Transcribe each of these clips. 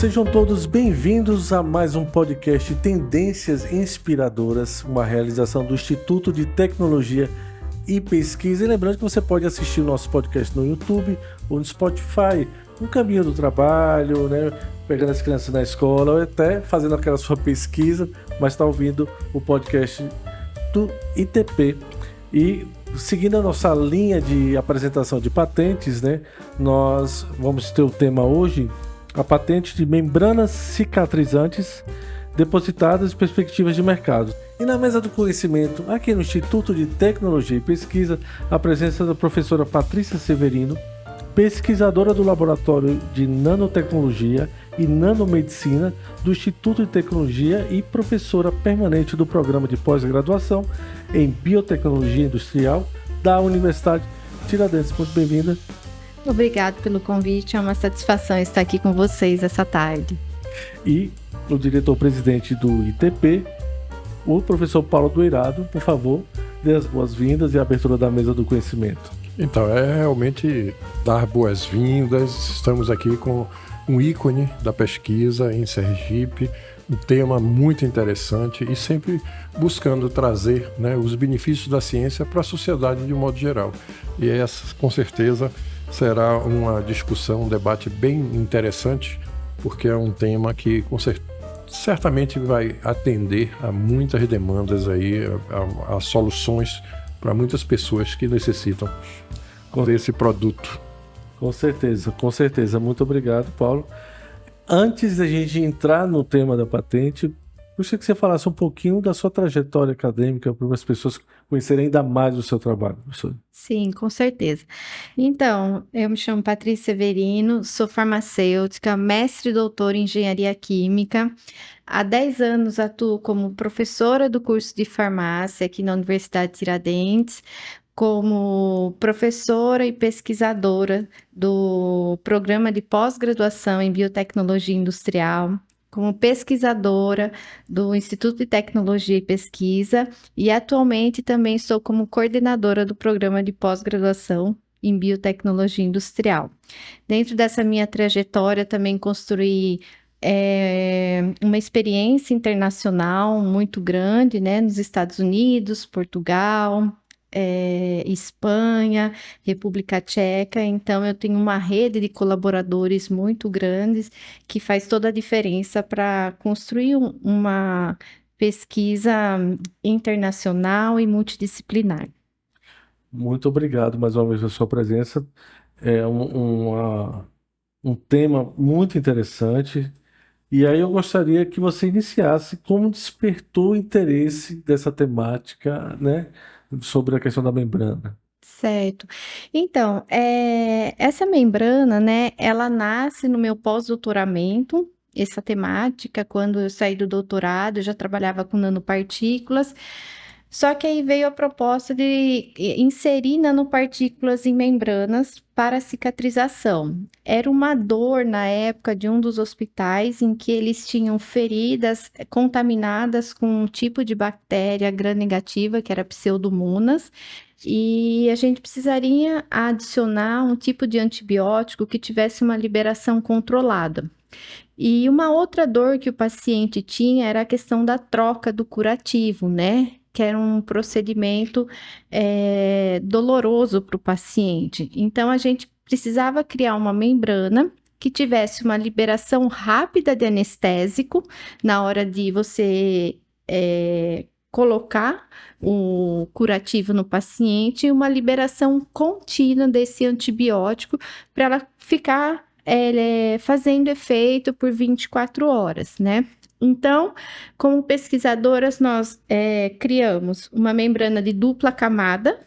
Sejam todos bem-vindos a mais um podcast Tendências Inspiradoras, uma realização do Instituto de Tecnologia e Pesquisa. E lembrando que você pode assistir o nosso podcast no YouTube ou no Spotify, no caminho do trabalho, né? Pegando as crianças na escola ou até fazendo aquela sua pesquisa, mas está ouvindo o podcast do ITP. E seguindo a nossa linha de apresentação de patentes, né? Nós vamos ter o tema hoje, a patente de membranas cicatrizantes depositadas e perspectivas de mercado. E na mesa do conhecimento, aqui no Instituto de Tecnologia e Pesquisa, a presença da professora Patrícia Severino, pesquisadora do Laboratório de Nanotecnologia e Nanomedicina do Instituto de Tecnologia e professora permanente do Programa de Pós-Graduação em Biotecnologia Industrial da Universidade Tiradentes. Muito bem-vinda. Obrigado pelo convite, é uma satisfação estar aqui com vocês essa tarde. E o diretor-presidente do ITP, o professor Paulo Doirado, por favor, dê as boas-vindas e a abertura da mesa do conhecimento. Então, é realmente dar boas-vindas. Estamos aqui com um ícone da pesquisa em Sergipe, um tema muito interessante e sempre buscando trazer, né, os benefícios da ciência para a sociedade de um modo geral. E essa, com certeza, será uma discussão, um debate bem interessante, porque é um tema que certamente vai atender a muitas demandas aí, a soluções para muitas pessoas que necessitam desse produto. Com certeza. Muito obrigado, Paulo. Antes da gente entrar no tema da patente, gostaria que você falasse um pouquinho da sua trajetória acadêmica para as pessoas conhecerem ainda mais o seu trabalho, professor. Sim, com certeza. Então, eu me chamo Patrícia Severino, sou farmacêutica, mestre e doutora em engenharia química. Há 10 anos atuo como professora do curso de farmácia aqui na Universidade Tiradentes, como professora e pesquisadora do programa de pós-graduação em biotecnologia industrial, como pesquisadora do Instituto de Tecnologia e Pesquisa e atualmente também sou como coordenadora do programa de pós-graduação em biotecnologia industrial. Dentro dessa minha trajetória também construí uma experiência internacional muito grande, né, nos Estados Unidos, Portugal, Espanha, República Tcheca. Então eu tenho uma rede de colaboradores muito grandes que faz toda a diferença para construir uma pesquisa internacional e multidisciplinar. Muito obrigado mais uma vez pela sua presença. É um tema muito interessante. E aí eu gostaria que você iniciasse como despertou o interesse dessa temática, né, sobre a questão da membrana. Certo. Então, essa membrana, né, ela nasce no meu pós-doutoramento, essa temática, quando eu saí do doutorado, eu já trabalhava com nanopartículas, só que aí veio a proposta de inserir nanopartículas em membranas para cicatrização. Era uma dor na época de um dos hospitais em que eles tinham feridas contaminadas com um tipo de bactéria gram-negativa, que era Pseudomonas, e a gente precisaria adicionar um tipo de antibiótico que tivesse uma liberação controlada. E uma outra dor que o paciente tinha era a questão da troca do curativo, né? Que era um procedimento doloroso para o paciente. Então, a gente precisava criar uma membrana que tivesse uma liberação rápida de anestésico na hora de você colocar o curativo no paciente e uma liberação contínua desse antibiótico para ela ficar fazendo efeito por 24 horas, né? Então, como pesquisadoras, nós criamos uma membrana de dupla camada,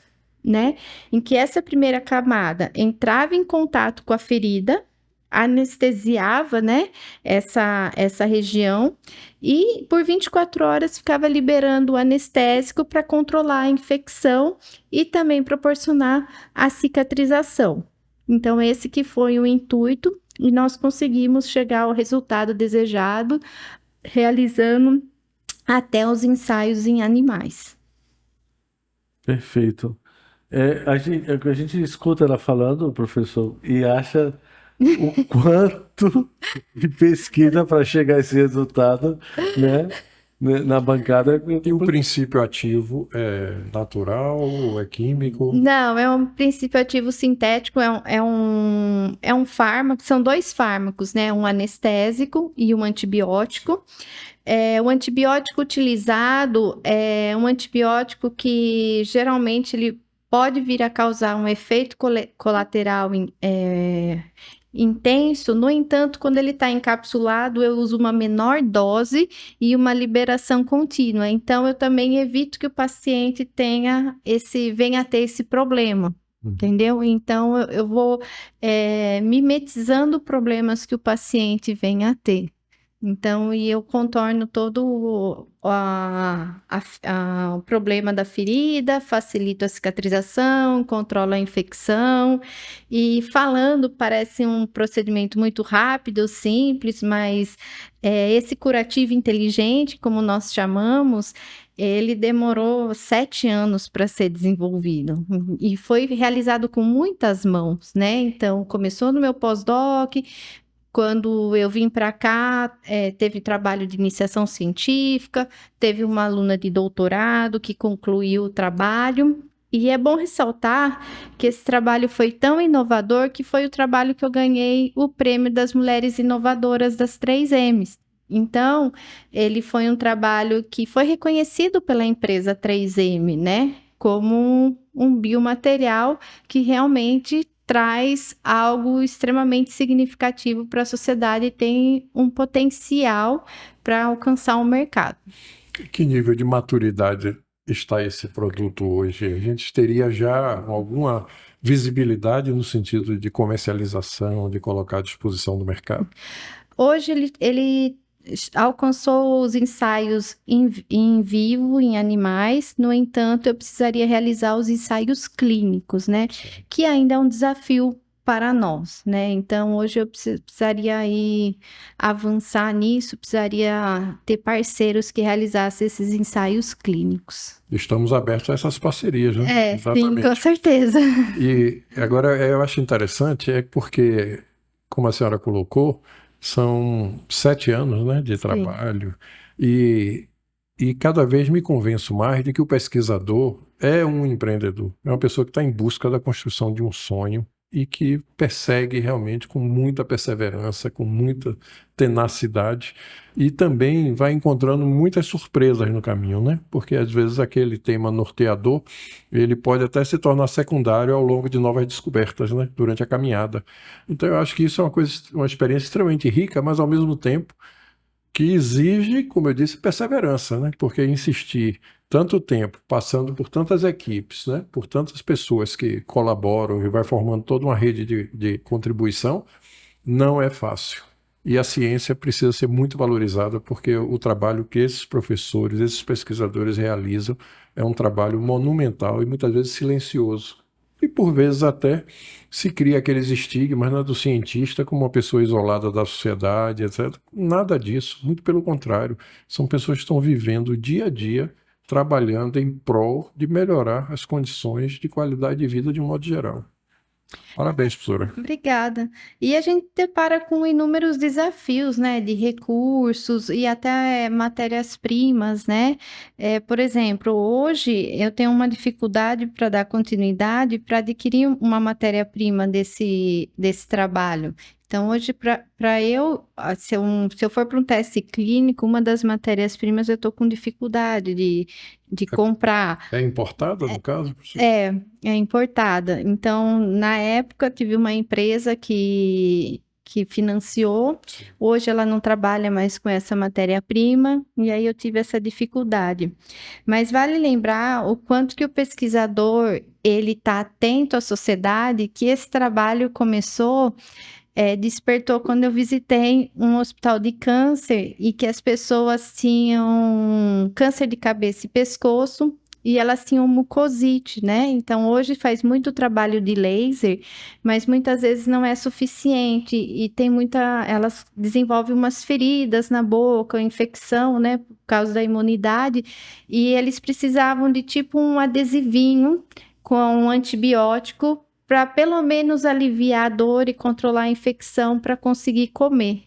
né? Em que essa primeira camada entrava em contato com a ferida, anestesiava, né, essa região e por 24 horas ficava liberando o anestésico para controlar a infecção e também proporcionar a cicatrização. Então, esse que foi o intuito e nós conseguimos chegar ao resultado desejado, realizando até os ensaios em animais. Perfeito. A gente escuta ela falando, professor, e acha o quanto de pesquisa para chegar a esse resultado, né? Na bancada. E o princípio ativo é natural ou é químico? Não, é um princípio ativo sintético, é um fármaco, são dois fármacos, né? Um anestésico e um antibiótico. O antibiótico utilizado é um antibiótico que geralmente ele pode vir a causar um efeito colateral intenso. No entanto, quando ele está encapsulado, eu uso uma menor dose e uma liberação contínua. Então, eu também evito que o paciente venha a ter esse problema. Entendeu? Então, eu vou mimetizando problemas que o paciente venha a ter. Então, e eu contorno todo o problema da ferida, facilito a cicatrização, controlo a infecção. E falando, parece um procedimento muito rápido, simples, mas esse curativo inteligente, como nós chamamos, ele demorou 7 anos para ser desenvolvido e foi realizado com muitas mãos, né? Então, começou no meu pós-doc. Quando eu vim para cá, teve trabalho de iniciação científica, teve uma aluna de doutorado que concluiu o trabalho. E é bom ressaltar que esse trabalho foi tão inovador que foi o trabalho que eu ganhei o prêmio das mulheres inovadoras das 3Ms. Então, ele foi um trabalho que foi reconhecido pela empresa 3M, né? Como um biomaterial que realmente traz algo extremamente significativo para a sociedade e tem um potencial para alcançar o mercado. Que nível de maturidade está esse produto hoje? A gente teria já alguma visibilidade no sentido de comercialização, de colocar à disposição do mercado? Hoje ele alcançou os ensaios em vivo, em animais. No entanto, eu precisaria realizar os ensaios clínicos, né? Sim. Que ainda é um desafio para nós, né? Então, hoje eu precisaria aí avançar nisso, precisaria ter parceiros que realizassem esses ensaios clínicos. Estamos abertos a essas parcerias, né? Sim, com certeza. E agora eu acho interessante porque, como a senhora colocou, são 7 anos, né, de trabalho e cada vez me convenço mais de que o pesquisador é um empreendedor, é uma pessoa que está em busca da construção de um sonho e que persegue realmente com muita perseverança, com muita tenacidade e também vai encontrando muitas surpresas no caminho, né? Porque às vezes aquele tema norteador, ele pode até se tornar secundário ao longo de novas descobertas, né? Durante a caminhada. Então eu acho que isso é uma experiência extremamente rica, mas ao mesmo tempo que exige, como eu disse, perseverança, né? Porque insistir tanto tempo, passando por tantas equipes, né? Por tantas pessoas que colaboram e vai formando toda uma rede de contribuição, não é fácil. E a ciência precisa ser muito valorizada porque o trabalho que esses professores, esses pesquisadores realizam é um trabalho monumental e muitas vezes silencioso. E por vezes até se cria aqueles estigmas, né, do cientista como uma pessoa isolada da sociedade, etc. Nada disso, muito pelo contrário. São pessoas que estão vivendo dia a dia, trabalhando em prol de melhorar as condições de qualidade de vida de um modo geral. Parabéns, professora. Obrigada. E a gente depara com inúmeros desafios, né, de recursos e até matérias-primas, né? Por exemplo, hoje eu tenho uma dificuldade para dar continuidade para adquirir uma matéria-prima desse trabalho. Então, hoje, para eu, se eu for para um teste clínico, uma das matérias-primas eu estou com dificuldade de comprar. É importada, no caso, professora? É importada. Então, na época, tive uma empresa que financiou. Sim. Hoje ela não trabalha mais com essa matéria-prima, e aí eu tive essa dificuldade. Mas vale lembrar o quanto que o pesquisador ele está atento à sociedade, que esse trabalho começou. Despertou quando eu visitei um hospital de câncer e que as pessoas tinham câncer de cabeça e pescoço e elas tinham mucosite, né? Então, hoje faz muito trabalho de laser, mas muitas vezes não é suficiente e elas desenvolvem umas feridas na boca, infecção, né? Por causa da imunidade e eles precisavam de tipo um adesivinho com um antibiótico para pelo menos aliviar a dor e controlar a infecção para conseguir comer.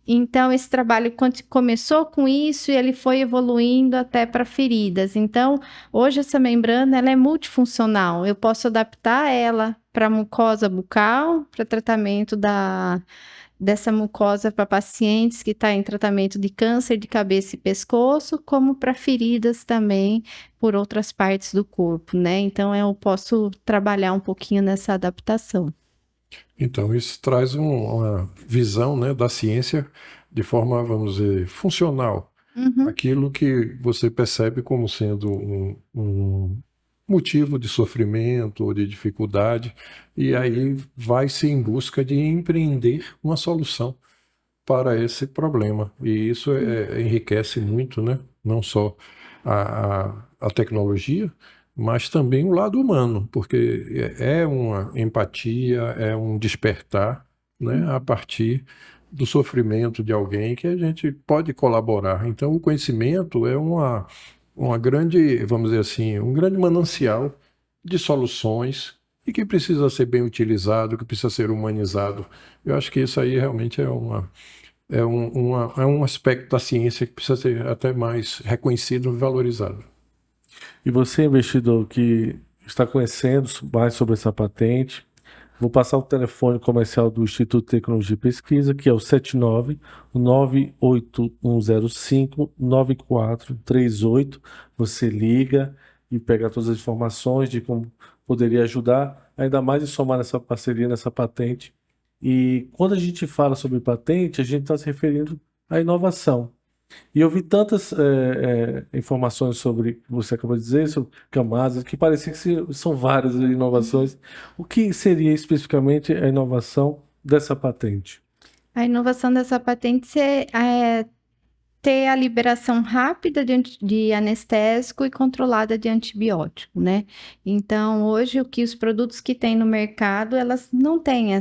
Então, esse trabalho começou com isso e ele foi evoluindo até para feridas. Então, hoje essa membrana ela é multifuncional. Eu posso adaptar ela para mucosa bucal, para tratamento dessa mucosa para pacientes que estão em tratamento de câncer de cabeça e pescoço, como para feridas também por outras partes do corpo, né? Então, eu posso trabalhar um pouquinho nessa adaptação. Então, isso traz uma visão, né, da ciência de forma, vamos dizer, funcional. Uhum. Aquilo que você percebe como sendo um motivo de sofrimento ou de dificuldade, e aí vai-se em busca de empreender uma solução para esse problema. E isso enriquece muito, né? Não só a tecnologia, mas também o lado humano, porque é uma empatia, é um despertar, né, a partir do sofrimento de alguém que a gente pode colaborar. Então, o conhecimento é uma grande, vamos dizer assim, um grande manancial de soluções e que precisa ser bem utilizado, que precisa ser humanizado. Eu acho que isso aí realmente é um aspecto da ciência que precisa ser até mais reconhecido e valorizado. E você, investidor, que está conhecendo mais sobre essa patente, vou passar o telefone comercial do Instituto de Tecnologia e Pesquisa, que é o 79-98105-9438. Você liga e pega todas as informações de como poderia ajudar, ainda mais em somar nessa parceria, nessa patente. E quando a gente fala sobre patente, a gente está se referindo à inovação. E eu vi tantas informações sobre o que você acabou de dizer, sobre camadas, que parecia que são várias inovações. O que seria especificamente a inovação dessa patente? A inovação dessa patente é ter a liberação rápida de anestésico e controlada de antibiótico, né? Então, hoje, os produtos que tem no mercado, elas não têm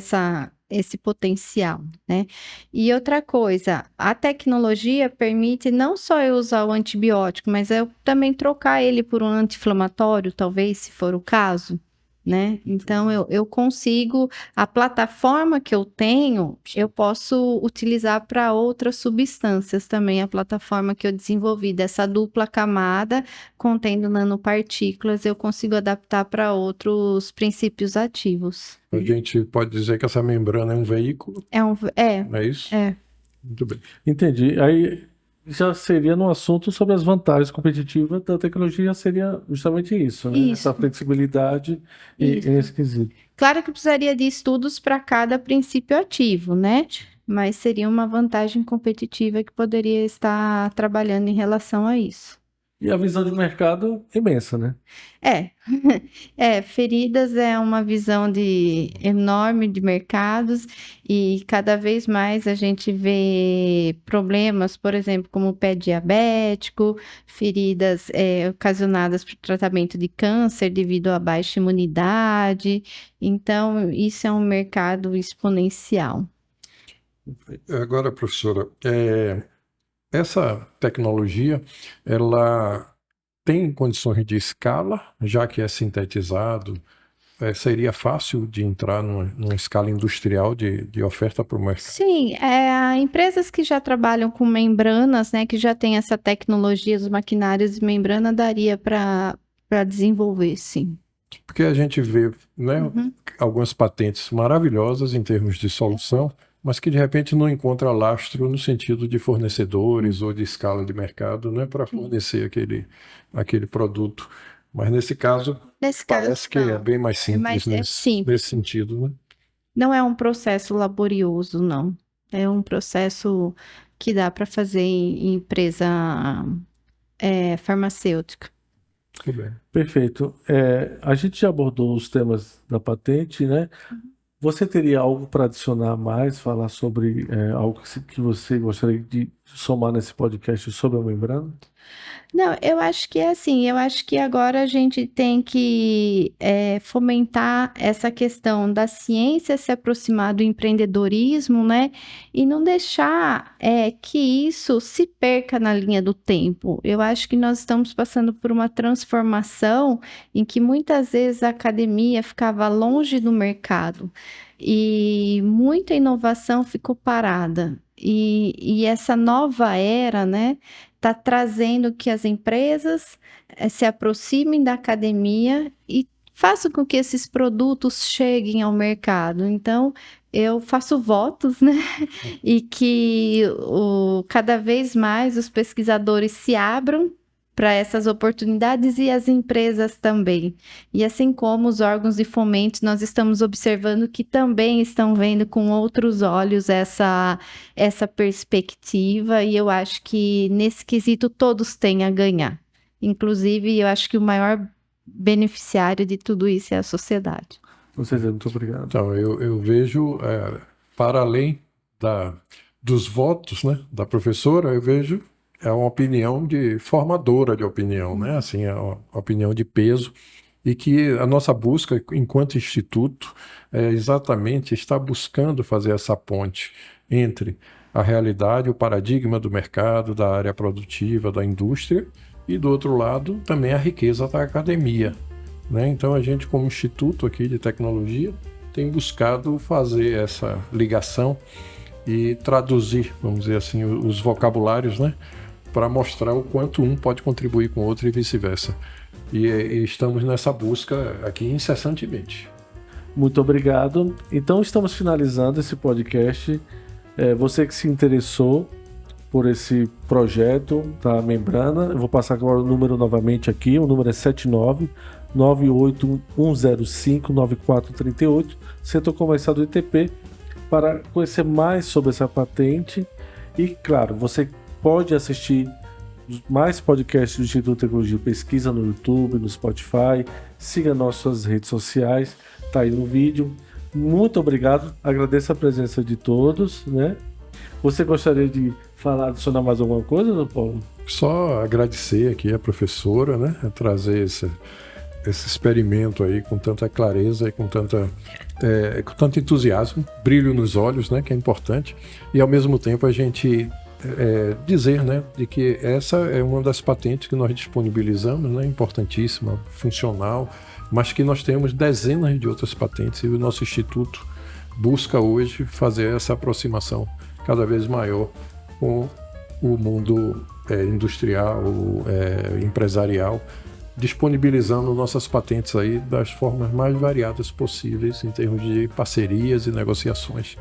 esse potencial, né? E outra coisa, a tecnologia permite não só eu usar o antibiótico, mas eu também trocar ele por um anti-inflamatório, talvez, se for o caso, né? Então, eu consigo, a plataforma que eu tenho, eu posso utilizar para outras substâncias também, a plataforma que eu desenvolvi dessa dupla camada, contendo nanopartículas, eu consigo adaptar para outros princípios ativos. A gente pode dizer que essa membrana é um veículo, não é isso? É. Muito bem. Entendi. Aí já seria no assunto sobre as vantagens competitivas da tecnologia, seria justamente isso, né? Isso. Essa flexibilidade Isso. nesse quesito. Claro que precisaria de estudos para cada princípio ativo, né? Mas seria uma vantagem competitiva que poderia estar trabalhando em relação a isso. E a visão de mercado imensa, né? Feridas é uma visão enorme de mercados e cada vez mais a gente vê problemas, por exemplo, como o pé diabético, feridas ocasionadas por tratamento de câncer devido à baixa imunidade. Então, isso é um mercado exponencial. Agora, professora, essa tecnologia, ela tem condições de escala, já que é sintetizado, seria fácil de entrar numa escala industrial de oferta para o mercado? Sim, empresas que já trabalham com membranas, né, que já tem essa tecnologia, os maquinários de membrana, daria para desenvolver, sim. Porque a gente vê, né, Uhum. algumas patentes maravilhosas em termos de solução, mas que de repente não encontra lastro no sentido de fornecedores ou de escala de mercado, né, para fornecer aquele produto. Mas nesse caso, parece que é bem mais simples nesse sentido, né? Não é um processo laborioso, não. É um processo que dá para fazer em empresa farmacêutica. Tudo bem. Perfeito. A gente já abordou os temas da patente, né? Você teria algo para adicionar mais, falar sobre algo que você gostaria de somar nesse podcast sobre a membrana? Não, eu acho que é assim, eu acho que agora a gente tem que fomentar essa questão da ciência se aproximar do empreendedorismo, né? E não deixar que isso se perca na linha do tempo. Eu acho que nós estamos passando por uma transformação em que muitas vezes a academia ficava longe do mercado e muita inovação ficou parada. E essa nova era, né? Está trazendo que as empresas se aproximem da academia e façam com que esses produtos cheguem ao mercado. Então, eu faço votos, né? E que cada vez mais os pesquisadores se abram para essas oportunidades e as empresas também. E assim como os órgãos de fomento, nós estamos observando que também estão vendo com outros olhos essa perspectiva, e eu acho que nesse quesito todos têm a ganhar. Inclusive, eu acho que o maior beneficiário de tudo isso é a sociedade. Com certeza, muito obrigado. Então, eu vejo, para além dos votos, né, da professora, eu vejo uma opinião formadora de opinião, né? Assim, é uma opinião de peso, e que a nossa busca, enquanto instituto, exatamente está buscando fazer essa ponte entre a realidade, o paradigma do mercado, da área produtiva, da indústria, e do outro lado também a riqueza da academia, né? Então a gente, como instituto aqui de tecnologia, tem buscado fazer essa ligação e traduzir, vamos dizer assim, os vocabulários, né, para mostrar o quanto um pode contribuir com o outro e vice-versa. E estamos nessa busca aqui incessantemente. Muito obrigado. Então estamos finalizando esse podcast. Você que se interessou por esse projeto da membrana, eu vou passar agora o número novamente aqui. O número é 79981059438, Setor Comercial do ITP, para conhecer mais sobre essa patente. E claro, você pode assistir mais podcasts do Instituto de Tecnologia e Pesquisa no YouTube, no Spotify. Siga nossas redes sociais, tá aí no vídeo. Muito obrigado, agradeço a presença de todos, né? Você gostaria de adicionar mais alguma coisa, Paulo? Só agradecer aqui a professora, né, a trazer esse experimento aí com tanta clareza e com tanto entusiasmo, brilho nos olhos, né, que é importante, e ao mesmo tempo a gente dizer, né, de que essa é uma das patentes que nós disponibilizamos, né, importantíssima, funcional, mas que nós temos dezenas de outras patentes, e o nosso instituto busca hoje fazer essa aproximação cada vez maior com o mundo industrial, empresarial, disponibilizando nossas patentes aí das formas mais variadas possíveis em termos de parcerias e negociações.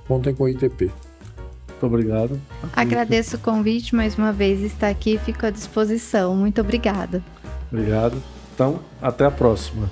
Contem com o ITP. Muito obrigado. Agradeço o convite mais uma vez, estar aqui, fico à disposição. Muito obrigada. Obrigado. Então, até a próxima.